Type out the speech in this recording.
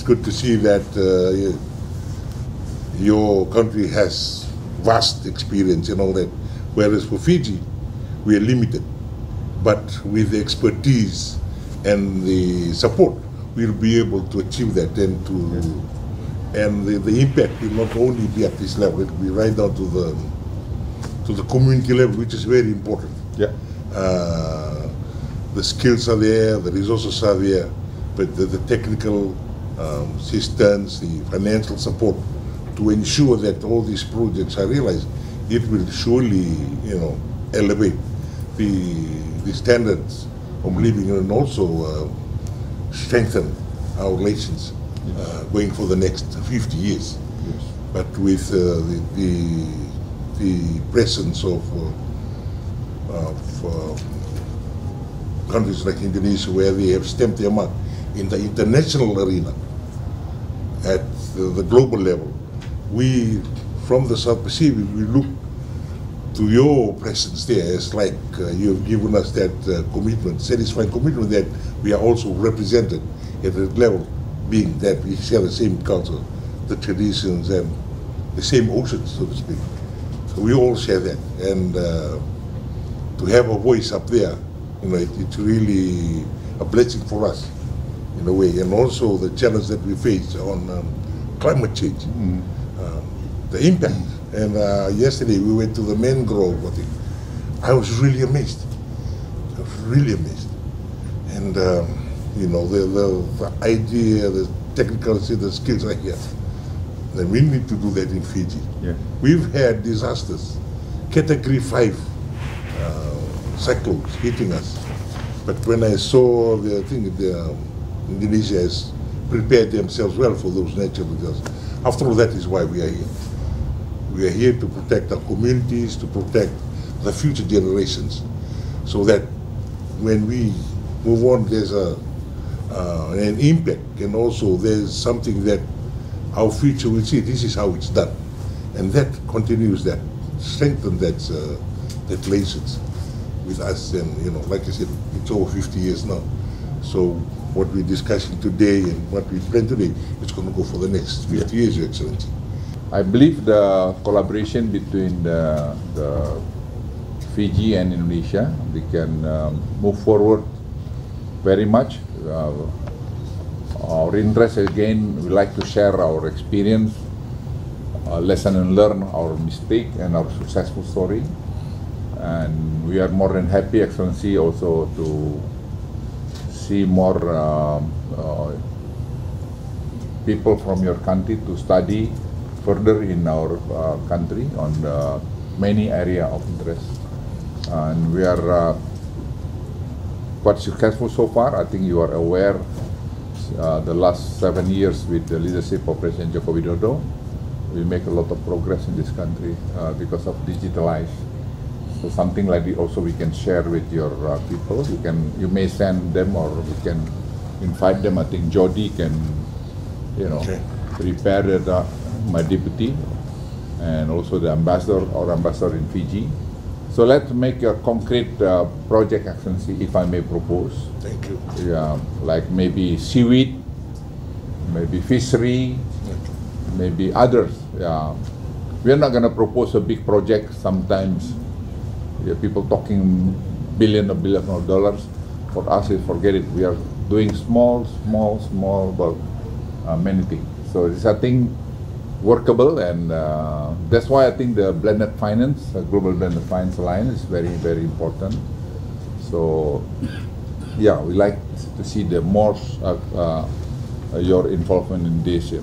good to see that your country has vast experience and all that, whereas for Fiji, we are limited. But with the expertise and the support, we'll be able to achieve that and the impact will not only be at this level, it will be right down to the community level, which is very important. Yeah. The skills are there, the resources are there, but the technical assistance, the financial support to ensure that all these projects are realized, it will surely, elevate the standards of living and also strengthen our relations going for the next 50 years. Yes. But with the presence of countries like Indonesia, where they have stamped their mark in the international arena, at the global level, we, from the South Pacific, we look to your presence there as like you have given us that commitment, satisfying commitment that we are also represented at that level, being that we share the same culture, the traditions, and the same oceans, so to speak. So we all share that, and to have a voice up there, it's really a blessing for us in a way, and also the challenge that we face on climate change, the impact. And yesterday we went to the mangrove. I was really amazed. I was really amazed, and the idea, the technical, the skills are here. Then we need to do that in Fiji. Yeah. We've had disasters, Category 5 cyclones hitting us. But when I saw Indonesia has prepared themselves well for those natural disasters. After all, that is why we are here. We are here to protect our communities, to protect the future generations, so that when we move on, there's an impact, and also there's something that our future will see. This is how it's done, and that continues, that strengthens that relations with us. And like I said, it's over 50 years now. So what we're discussing today and what we plan today, it's going to go for the next 50 years, Your Excellency. I believe the collaboration between the Fiji and Indonesia, we can move forward very much. Our interest, again, we like to share our experience, lesson and learn our mistake and our successful story. And we are more than happy, Excellency, also to see more people from your country to study further in our country on many areas of interest. And we are quite successful so far. I think you are aware the last 7 years with the leadership of President Joko Widodo, we make a lot of progress in this country because of digitalized. So something like this also we can share with your people. You may send them, or we can invite them. I think Jody can, prepare my deputy, and also the ambassador, our ambassador in Fiji. So let's make a concrete project, Excellency, if I may propose. Thank you. Yeah, like maybe seaweed, maybe fishery, maybe others. Yeah, we're not going to propose a big project. Sometimes people talking billions of dollars. For us, forget it. We are doing small, but many things. So it's, I think, workable, and that's why I think the blended finance, global blended finance alliance, is very, very important. So yeah, we like to see the more your involvement in this,